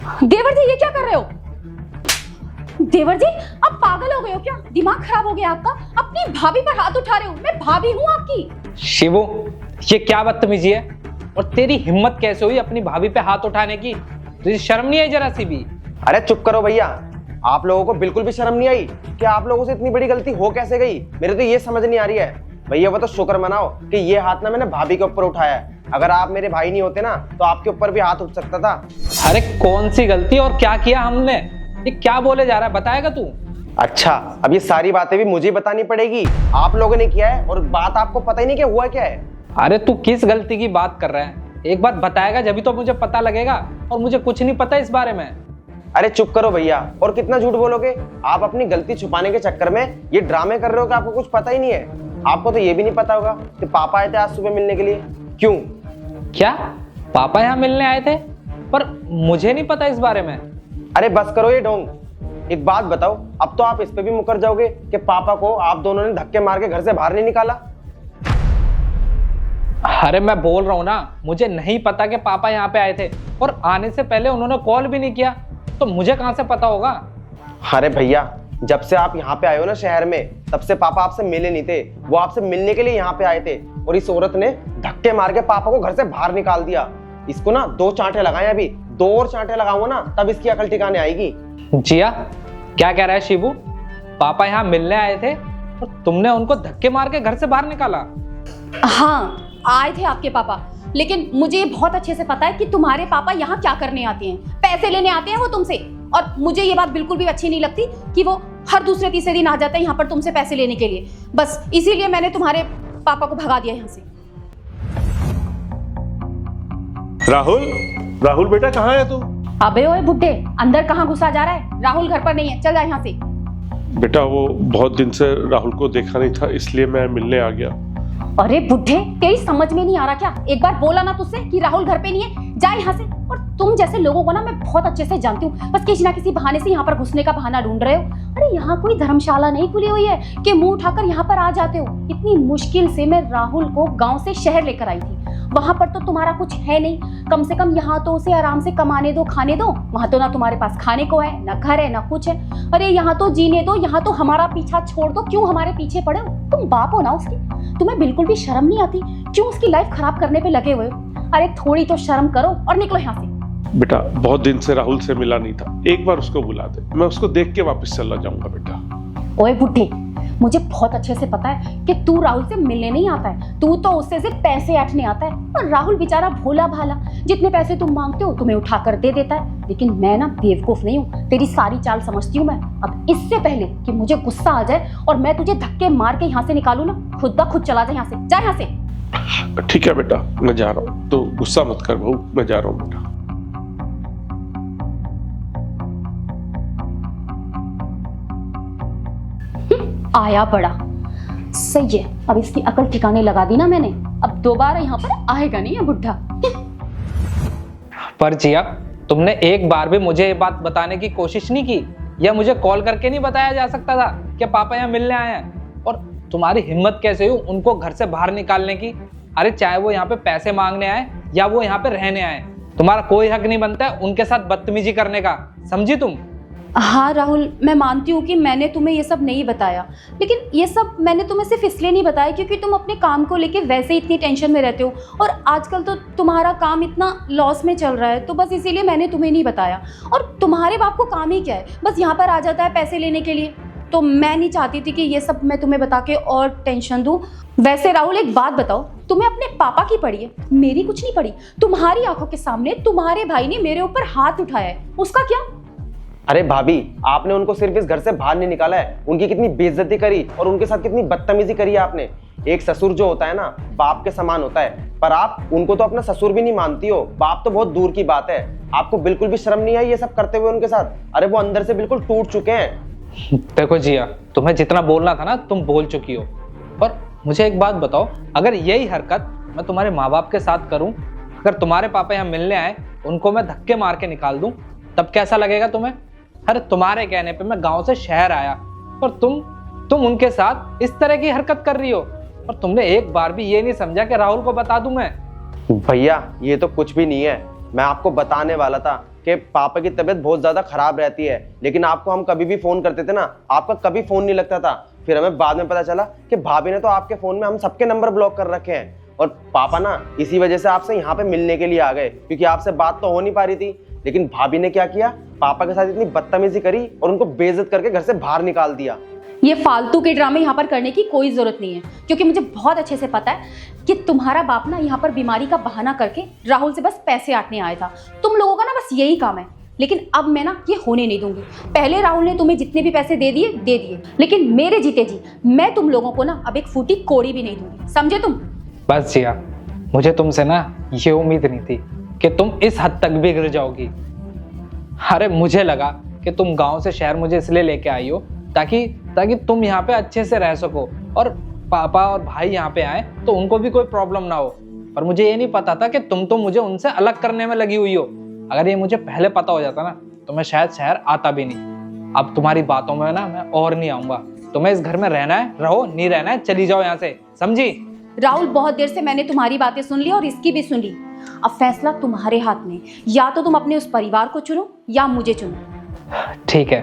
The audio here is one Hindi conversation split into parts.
देवर जी, ये क्या कर रहे हो? देवर जी, आप पागल हो गए हो क्या? दिमाग खराब हो गया आपका? अपनी भाभी पर हाथ उठा रहे हो। मैं भाभी हूँ आपकी। शिवू, ये क्या बदतमीजी है? और तेरी हिम्मत कैसे हुई अपनी भाभी पे हाथ उठाने की? तुझे शर्म नहीं आई जरा सी भी? अरे चुप करो भैया, आप लोगों को बिल्कुल भी शर्म नहीं आई कि आप लोगों से इतनी बड़ी गलती हो कैसे गई? मेरे तो ये समझ नहीं आ रही है। भैया वो तो शुक्र मनाओ कि ये हाथ ना मैंने भाभी के ऊपर उठाया है। अगर आप मेरे भाई नहीं होते ना तो आपके ऊपर भी हाथ उठ सकता था। अरे कौन सी गलती और क्या किया हमने? ये क्या बोले जा रहा है, बताएगा तू? अच्छा, अब ये सारी बातें भी मुझे बतानी पड़ेगी? आप लोगों ने किया है और बात आपको पता ही नहीं कि हुआ क्या है। अरे तू किस गलती की बात कर रहा है? एक बार बताएगा जब तो मुझे पता लगेगा, और मुझे कुछ नहीं पता इस बारे में। अरे चुप करो भैया, और कितना झूठ बोलोगे? आप अपनी गलती छुपाने के चक्कर में ये ड्रामे कर रहे हो कि आपको कुछ पता ही नहीं है। आपको तो ये भी नहीं पता होगा कि पापा आए थे आज सुबह मिलने के लिए। क्यों? क्या पापा यहाँ मिलने आए थे? पर मुझे नहीं पता इस बारे में। अरे बस करो ये ढोंग। एक बात बताओ, अब तो आप इस पे भी मुकर जाओगे कि पापा को आप दोनों ने धक्के मार के घर से बाहर नहीं निकाला। अरे मैं बोल रहा हूँ ना, मुझे नहीं पता कि पापा यहाँ पे आए थे, और आने से पहले उन्होंने कॉल भी नहीं किया, तो मुझे कहाँ से पता होगा? अरे भैया, जब से आप यहाँ पे आए हो ना शहर में, तब से पापा आपसे मिले नहीं थे। वो आपसे मिलने के लिए यहाँ पे आए थे, और इस औरत ने धक्के मार के पापा को घर से बाहर निकाल दिया। इसको ना 2 चांटे लगाए, अभी 2 और चांटे लगाऊंगा ना तब इसकी अकल ठिकाने आएगी। जिया, क्या कह रहा है शिबू? पापा यहाँ मिलने आए थे और तुमने उनको धक्के मार के घर से बाहर निकाला? हाँ, आए थे आपके पापा, लेकिन मुझे बहुत अच्छे से पता है कि तुम्हारे पापा यहाँ क्या करने आते हैं। पैसे लेने आते हैं वो तुमसे, और मुझे ये बात बिल्कुल भी अच्छी नहीं लगती कि वो हर दूसरे तीसरे दिन आ जाते हैं यहाँ पर तुमसे पैसे लेने के लिए। बस इसीलिए मैंने तुम्हारे पापा को भगा दिया यहाँ से। राहुल, राहुल बेटा कहाँ है तू? अबे ओए बुड्ढे, अंदर कहाँ घुसा जा रहा है? राहुल घर पर नहीं है, चल जा यहाँ से। बेटा वो बहुत दिन से राहुल को देखा नहीं था, इसलिए मैं मिलने आ गया। अरे बुड्ढे, तेरी समझ में नहीं आ रहा क्या? एक बार बोला ना तुझसे कि राहुल घर पे नहीं है, जा यहाँ से। और तुम जैसे लोगों को ना मैं बहुत अच्छे से जानती हूँ, बस किसी ना किसी बहाने से यहाँ पर घुसने का बहाना ढूंढ रहे हो। अरे यहाँ कोई धर्मशाला नहीं खुली हुई है कि मुंह उठाकर यहाँ पर आ जाते हो। इतनी मुश्किल से मैं राहुल को गाँव से शहर लेकर आई थी। वहां पर तो तुम्हारा कुछ है नहीं, कम से कम यहाँ तो उसे आराम से कमाने दो, खाने दो। वहां तो ना तुम्हारे पास खाने को है, ना घर है, ना कुछ है। अरे यहाँ तो जीने दो, यहाँ तो हमारा पीछा छोड़ दो। क्यों हमारे पीछे पड़े हो? तुम बाप हो ना उसकी, तुम्हें बिल्कुल भी शर्म नहीं आती? क्यों उसकी लाइफ खराब करने पे लगे हुए हो? अरे थोड़ी तो शर्म करो और निकलो यहाँ से। बेटा बहुत दिन से राहुल से मिला नहीं था, एक बार उसको बुला दे, मैं उसको देख के वापस चला जाऊंगा। बेटा ओए बुड्ढे, मुझे बहुत अच्छे से पता है कि तू राहुल से मिलने नहीं आता है, तू तो उससे सिर्फ पैसे ऐंठने आता है। और राहुल बेचारा भोला भाला, जितने पैसे तुम मांगते हो तुम्हें उठा कर दे देता है। लेकिन मैं ना बेवकूफ नहीं हूँ, तेरी सारी चाल समझती हूँ मैं। अब इससे पहले कि मुझे गुस्सा आ जाए और मैं तुझे धक्के मार के यहाँ से निकालू ना, खुद ब खुद चला जा यहाँ से, जा यहाँ से। ठीक है बेटा, मैं जा रहा हूँ, तो गुस्सा मत कर बहू, मैं जा रहा हूँ बेटा। आया बड़ा सही है, अब इसकी अकल ठिकाने लगा दी ना मैंने, अब दोबारा यहाँ पर आएगा नहीं है बुढ़ा। पर जिया, तुमने एक बार भी मुझे ये बात बताने की कोशिश नहीं की, या मुझे कॉल करके नहीं बताया जा सकता था कि पापा यहाँ मिलने आए हैं? और तुम्हारी हिम्मत कैसे हुई उनको घर से बाहर निकालने की? अरे चाहे वो यहाँ पे पैसे मांगने आए या वो यहाँ पे रहने आए, तुम्हारा कोई हक नहीं बनता है उनके साथ बदतमीजी करने का, समझी तुम? हाँ राहुल, मैं मानती हूँ कि मैंने तुम्हें ये सब नहीं बताया, लेकिन ये सब मैंने तुम्हें सिर्फ इसलिए नहीं बताया क्योंकि तुम अपने काम को लेके वैसे ही इतनी टेंशन में रहते हो, और आजकल तो तुम्हारा काम इतना लॉस में चल रहा है, तो बस इसीलिए मैंने तुम्हें नहीं बताया। और तुम्हारे बाप को काम ही क्या है, बस यहाँ पर आ जाता है पैसे लेने के लिए। तो मैं नहीं चाहती थी कि ये सब मैं तुम्हें बता के और टेंशन दूँ। वैसे राहुल एक बात बताओ, तुम्हें अपने पापा की पड़ी है, मेरी कुछ नहीं पड़ी। तुम्हारी आंखों के सामने तुम्हारे भाई ने मेरे ऊपर हाथ उठाया है, उसका क्या? अरे भाभी, आपने उनको सिर्फ इस घर से बाहर नहीं निकाला है, उनकी कितनी बेइज्जती करी और उनके साथ कितनी बदतमीजी करी है आपने। एक ससुर जो होता है ना, बाप के समान होता है, पर आप उनको तो अपना ससुर भी नहीं मानती हो, बाप तो बहुत दूर की बात है। आपको बिल्कुल भी शर्म नहीं आई ये सब करते हुए उनके साथ? अरे वो अंदर से बिल्कुल टूट चुके हैं। देखो जिया, तुम्हें जितना बोलना था ना तुम बोल चुकी हो। पर मुझे एक बात बताओ, अगर यही हरकत मैं तुम्हारे माँ बाप के साथ करूं, अगर तुम्हारे पापा यहाँ मिलने आए, उनको मैं धक्के मार के निकाल दूं, तब कैसा लगेगा तुम्हें? अरे तुम्हारे कहने पे मैं गांव से शहर आया, पर तुम उनके साथ इस तरह की हरकत कर रही हो, और तुमने एक बार भी ये नहीं समझा कि राहुल को बता दूं मैं। भैया ये तो कुछ भी नहीं है, मैं आपको बताने वाला था कि पापा की तबीयत बहुत ज्यादा खराब रहती है, लेकिन आपको हम कभी भी फोन करते थे ना, आपका कभी फोन नहीं लगता था। फिर हमें बाद में पता चला कि भाभी ने तो आपके फोन में हम सबके नंबर ब्लॉक कर रखे हैं, और पापा ना इसी वजह से आपसे यहाँ पे मिलने के लिए आ गए, क्योंकि आपसे बात तो हो नहीं पा रही थी। लेकिन भाभी ने क्या किया, पापा के साथ इतनी बदतमीजी करी और उनको बेइज्जत करके घर से बाहर निकाल दिया। ये फालतू के ड्रामे यहाँ पर करने की कोई जरूरत नहीं है, क्योंकि मुझे बहुत अच्छे से पता है कि तुम्हारा बाप ना यहाँ पर बीमारी का बहाना करके राहुल से बस पैसे आटने आया था। तुम लोगों का ना बस यही काम है। लेकिन अब मैं ना ये होने नहीं दूंगी। पहले राहुल ने तुम्हें जितने भी पैसे दे दिए, लेकिन मेरे जीते जी मैं तुम लोगों को ना अब एक फूटी कोड़ी भी नहीं दूंगी, समझे तुम? बस जिया, मुझे तुमसे ना ये उम्मीद नहीं थी कि तुम इस हद तक भी गिर जाओगी। अरे मुझे लगा कि तुम गांव से शहर मुझे इसलिए लेके आई हो ताकि तुम यहाँ पे अच्छे से रह सको और पापा और भाई यहाँ पे आए तो उनको भी कोई प्रॉब्लम ना हो। पर मुझे ये नहीं पता था कि तुम तो मुझे उनसे अलग करने में लगी हुई हो। अगर ये मुझे पहले पता हो जाता ना तो मैं शायद शहर आता भी नहीं। अब तुम्हारी बातों में ना मैं और नहीं आऊंगा। तुम्हें इस घर में रहना है रहो, नहीं रहना है चली जाओ यहाँ से, समझी? राहुल, बहुत देर से मैंने तुम्हारी बातें सुन ली और इसकी भी सुन ली। अब फैसला तुम्हारे हाथ में, या तो तुम अपने उस परिवार को चुनो या मुझे चुनो। ठीक है,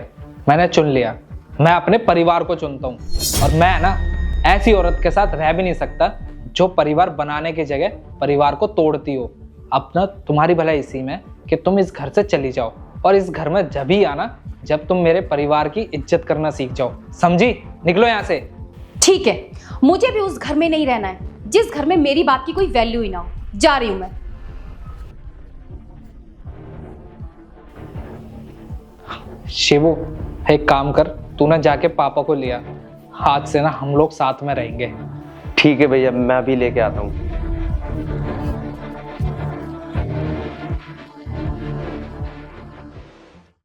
मैंने चुन लिया। मैं अपने परिवार को चुनता हूँ, और मैं ना ऐसी औरत के साथ रह भी नहीं सकता जो परिवार बनाने की जगह परिवार को तोड़ती हो। अब ना तुम्हारी भलाई इसी में कि तुम इस घर से चली जाओ, और इस घर में जब ही आना जब तुम मेरे परिवार की इज्जत करना सीख जाओ, समझी? निकलो यहाँ से। ठीक है, मुझे भी उस घर में नहीं रहना है जिस घर में मेरी बात की कोई वैल्यू ही ना हो। जा रही हूं मैं। शिवू, एक काम कर, तू ना जाके पापा को लिया। आज से ना हम लोग साथ में रहेंगे। ठीक है भैया, मैं अभी लेके आता हूँ।